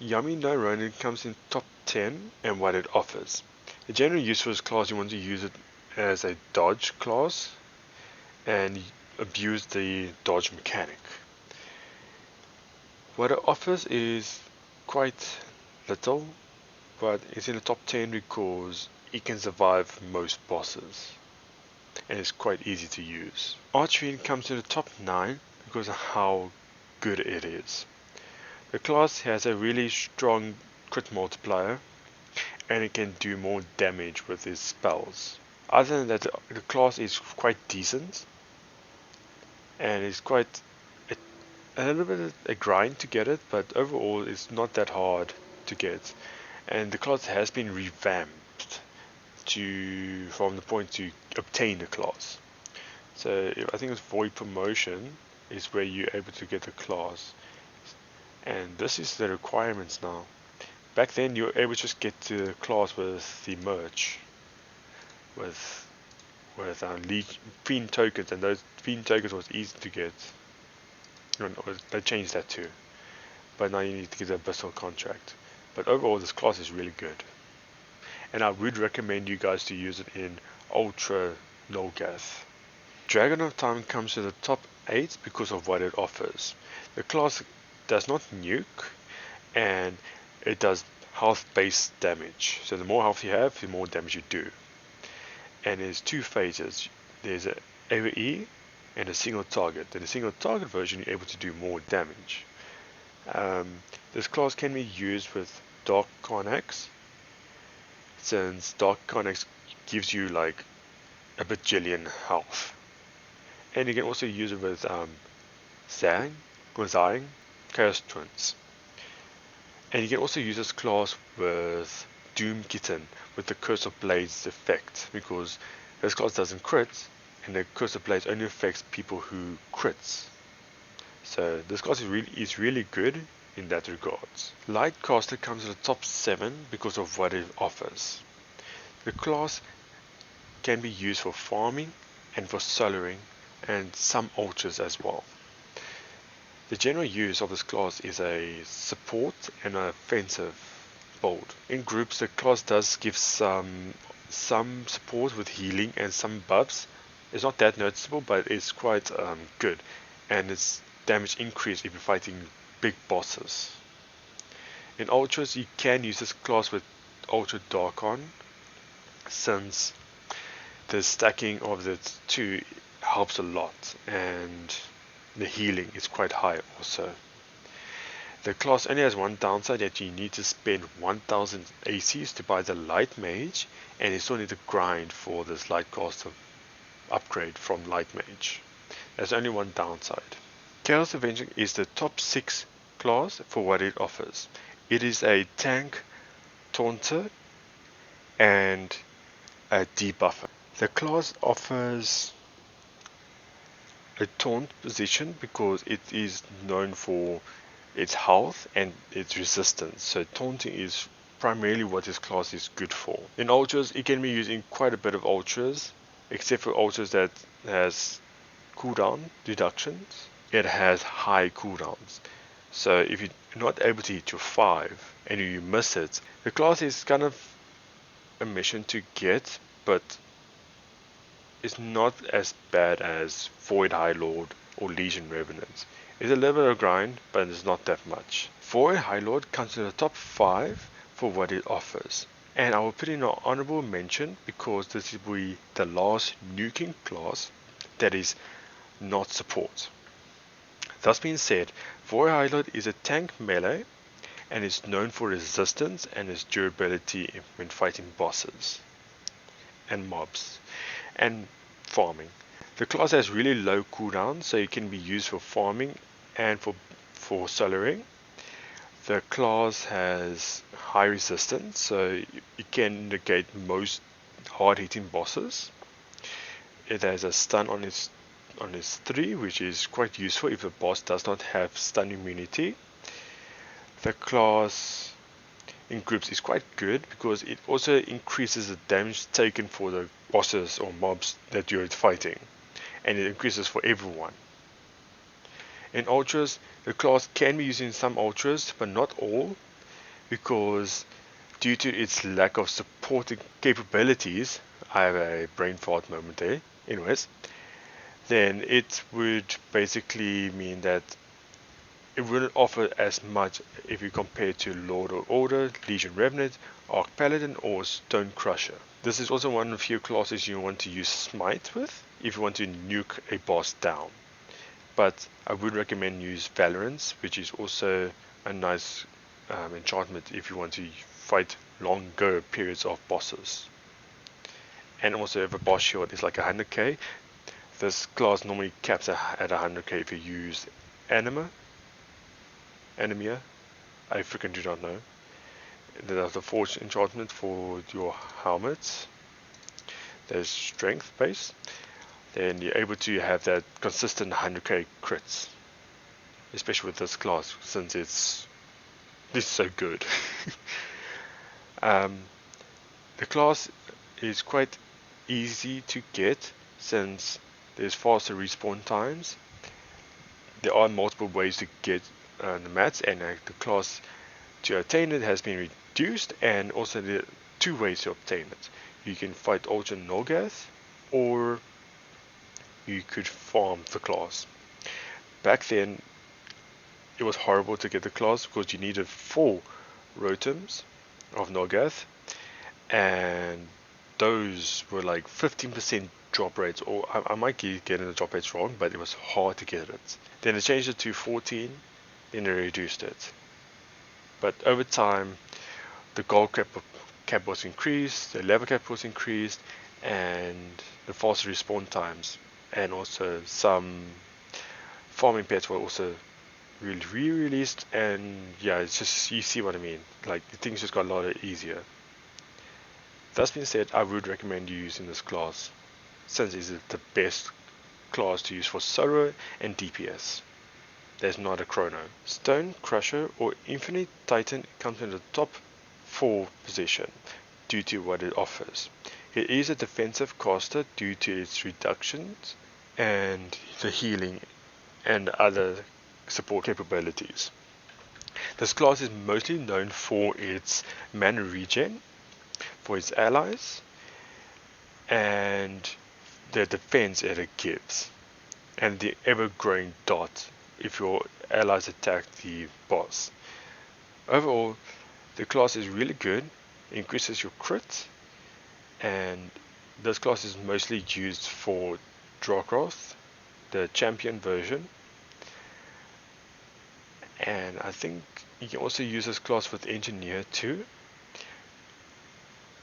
Yami no Ronin comes in top 10 and what it offers. The general use for this class, you want to use it as a dodge class and abuse the dodge mechanic. What it offers is quite little, but it's in the top 10 because it can survive most bosses and it's quite easy to use. ArchFiend comes in the top 9 because of how good it is. The class has a really strong crit multiplier and it can do more damage with its spells. Other than that, the class is quite decent and it's quite a little bit of a grind to get it, but overall it's not that hard to get. And the class has been revamped from the point to obtain the class. So I think it's Void Promotion is where you're able to get the class. And this is the requirements now. Back then you were able to just get to the class with the merch. With Fiend tokens, and those Fiend tokens was easy to get. No, they changed that too. But now you need to get the Abyssal contract. But overall this class is really good. And I would recommend you guys to use it in Ultra Nolgath. Dragon of Time comes to the top 8 because of what it offers. The class does not nuke and it does health based damage. So the more health you have, the more damage you do. And there's two phases. There's an AoE and a single target. In a single target version you're able to do more damage. This class can be used with Dark Carnax, since Dark Carnax gives you like a bajillion health. And you can also use it with Zang, Chaos Twins. And you can also use this class with Doom Kitten with the Curse of Blades effect, because this class doesn't crit, and the Curse of Blades only affects people who crits. So this class is really good in that regards. LightCaster comes in the top 7 because of what it offers. The class can be used for farming and for soloing and some ultras as well. The general use of this class is a support and an offensive build. In groups the class does give some support with healing and some buffs. It's not that noticeable, but it's quite good, and its damage increase if you're fighting big bosses. In ultras you can use this class with Ultra Darkon, since the stacking of the two helps a lot and the healing is quite high also. The class only has one downside, that you need to spend 1000 ACs to buy the Light Mage, and you still need to grind for this LightCaster upgrade from Light Mage. There's only one downside. Chaos Avenger is the top 6 class for what it offers. It is a tank, taunter, and a debuffer. The class offers a taunt position because it is known for its health and its resistance. So taunting is primarily what this class is good for. In ultras, it can be used in quite a bit of ultras, except for ultras that has cooldown reductions. It has high cooldowns. So if you're not able to hit your 5 and you miss it, the class is kind of a mission to get, but it's not as bad as Void HighLord or Legion Revenant. It's a little bit of grind, but it's not that much. Void HighLord comes in the top 5 for what it offers. And I will put in an honorable mention because this will be the last nuking class that is not support. Thus being said, Void HighLord is a tank melee and is known for resistance and its durability when fighting bosses and mobs and farming. The class has really low cooldown, so it can be used for farming and for soloing. The class has high resistance, so it can negate most hard hitting bosses. It has a stun on its 3, which is quite useful if the boss does not have stun immunity. The class in groups is quite good because it also increases the damage taken for the bosses or mobs that you're fighting, and it increases for everyone. In ultras, the class can be used in some ultras, but not all, because due to its lack of supporting capabilities, I have a brain fart moment there, anyways, then it would basically mean that it wouldn't offer as much if you compare to Lord of Order, Legion Revenant, ArchPaladin or StoneCrusher. This is also one of the few classes you want to use Smite with if you want to nuke a boss down. But I would recommend use Valorance, which is also a nice enchantment if you want to fight longer periods of bosses. And also if a boss shield is like 100k, this class normally caps at 100k if you use Anima. I freaking do not know. There's the Forge enchantment for your helmets. There's Strength base. Then you're able to have that consistent 100k crits, especially with this class since this is so good. The class is quite easy to get since there's faster respawn times. There are multiple ways to get the mats, and the class to obtain it has been reduced, and also there are two ways to obtain it. You can fight Ultra Nolgath, or you could farm the class. Back then it was horrible to get the class because you needed 4 Rotoms of Nolgath, and those were like 15% drop rates, or I might be getting the drop rates wrong, but it was hard to get it. Then they changed it to 14, then they reduced it. But over time, the gold cap was increased, the level cap was increased, and the faster respawn times, and also some farming pets were also re-released, and yeah, it's just, you see what I mean, like things just got a lot easier. That being said, I would recommend you using this class since it's the best class to use for solo and DPS. There's not a chrono. StoneCrusher or Infinite Titan comes in the top 4 position due to what it offers. It is a defensive caster due to its reductions and the healing and other support capabilities. This class is mostly known for its mana regen, for its allies, and the defense it gives, and the ever-growing dot if your allies attack the boss. Overall, the class is really good, increases your crit, and this class is mostly used for Drakroth, the champion version, and I think you can also use this class with Engineer too.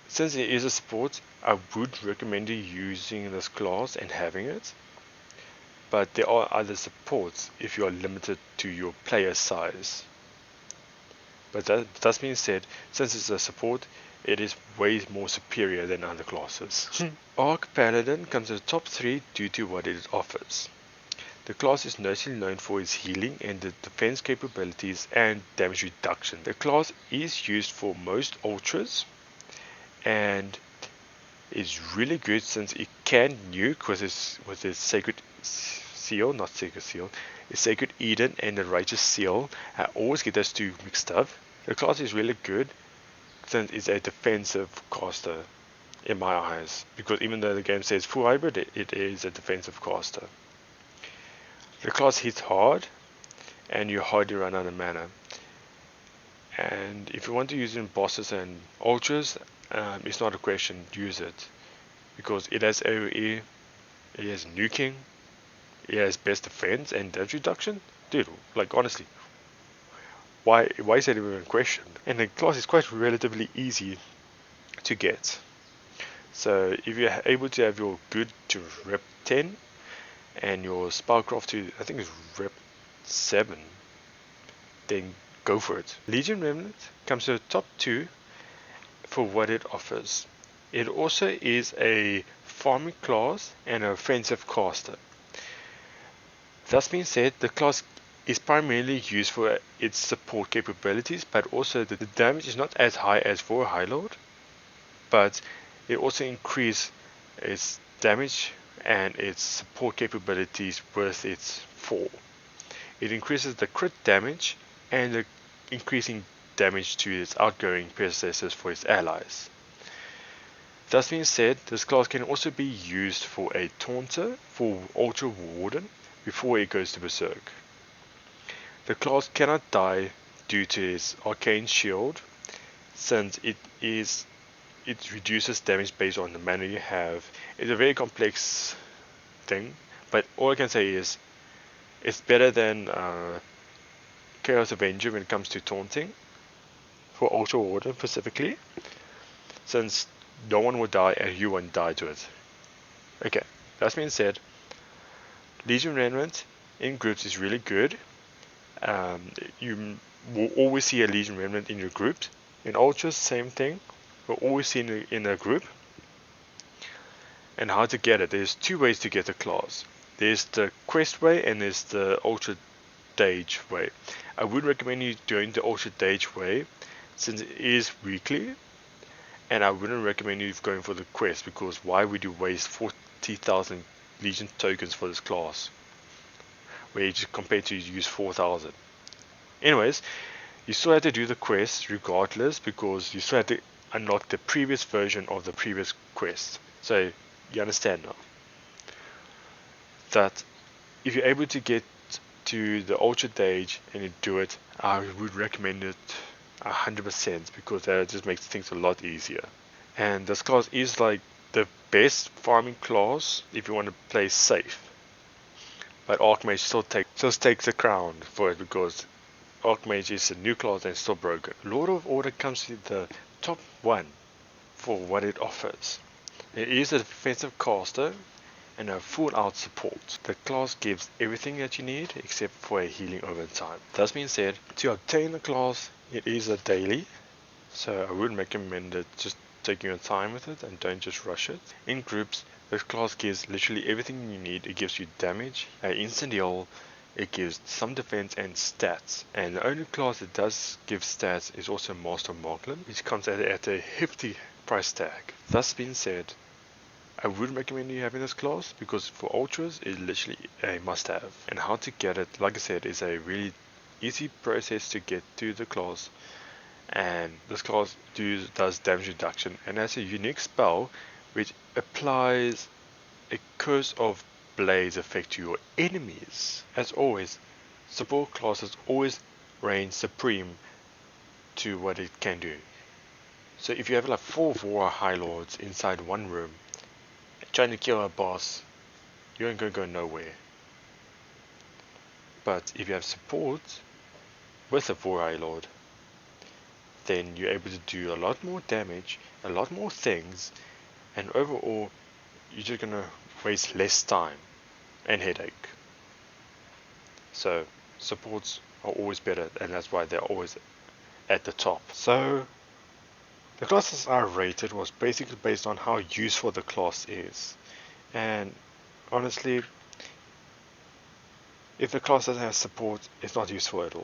Since it is a support, I would recommend you using this class and having it, but there are other supports if you are limited to your player size. But that being said, since it's a support, it is way more superior than other classes. ArchPaladin comes in the top 3 due to what it offers. The class is mostly known for its healing and the defense capabilities and damage reduction. The class is used for most ultras and is really good since it can nuke with its Sacred Seal, not Sacred Seal, its Sacred Eden and the Righteous Seal. I always get those two mixed up. The class is really good since it's a defensive caster in my eyes, because even though the game says full hybrid, it is a defensive caster. The class hits hard and you hardly run out of mana, and if you want to use it in bosses and ultras, it's not a question, use it, because it has AoE, it has nuking, it has best defense and damage reduction. Dude, like honestly, why is that even a question? And the class is quite relatively easy to get. So if you're able to have your good to rep 10 and your spellcraft to, I think it's rep 7, then go for it. Legion Revenant comes to the top 2 for what it offers. It also is a farming class and an offensive caster. That being said, the class is primarily used for its support capabilities, but also the damage is not as high as for HighLord, but it also increases its damage and its support capabilities with its 4. It increases the crit damage and the increasing damage to its outgoing predecessors for its allies. That being said, this class can also be used for a taunter for Ultra Warden before it goes to Berserk. The class cannot die due to its arcane shield, since it reduces damage based on the mana you have. It's a very complex thing, but all I can say is it's better than Chaos Avenger when it comes to taunting for Ultra Warden specifically, since no one will die and you won't die to it. Okay, that being said, Legion Revenant in groups is really good. You will always see a Legion Revenant in your group. In Ultras, same thing. We'll always see it in a group. And how to get it? There's two ways to get the class. There's the quest way and there's the Ultra Stage way. I would recommend you doing the Ultra Stage way since it is weekly. And I wouldn't recommend you going for the quest, because why would you waste 40,000 Legion tokens for this class, where you just compared to use 4,000. Anyways, you still have to do the quest regardless, because you still have to unlock the previous version of the previous quest. So you understand now that if you're able to get to the Ultra Stage and you do it, I would recommend it 100%, because that just makes things a lot easier. And this class is like the best farming class if you want to play safe. But Archmage still takes the crown for it, because Archmage is a new class and still broken. Lord of Order comes to the top 1 for what it offers. It is a defensive caster and a full out support. The class gives everything that you need except for a healing over time. That being said, to obtain the class, it is a daily, so I would recommend it just taking your time with it and don't just rush it. In groups, this class gives literally everything you need. It gives you damage, an instant heal, it gives some defense and stats. And the only class that does give stats is also Master Markland, which comes at a hefty price tag. Thus being said, I would recommend you having this class, because for Ultras it's literally a must have. And how to get it, like I said, is a really easy process to get to the class. And this class does damage reduction and has a unique spell which applies a Curse of Blades effect to your enemies. As always, support classes always reign supreme to what it can do. So if you have like 4 Vora HighLords inside one room trying to kill a boss, you ain't gonna go nowhere. But if you have support with a Vora HighLord, then you're able to do a lot more damage, a lot more things, and overall you're just gonna waste less time and headache. So supports are always better, and that's why they're always at the top. So the classes I rated was basically based on how useful the class is, and honestly, if the class doesn't have support, it's not useful at all.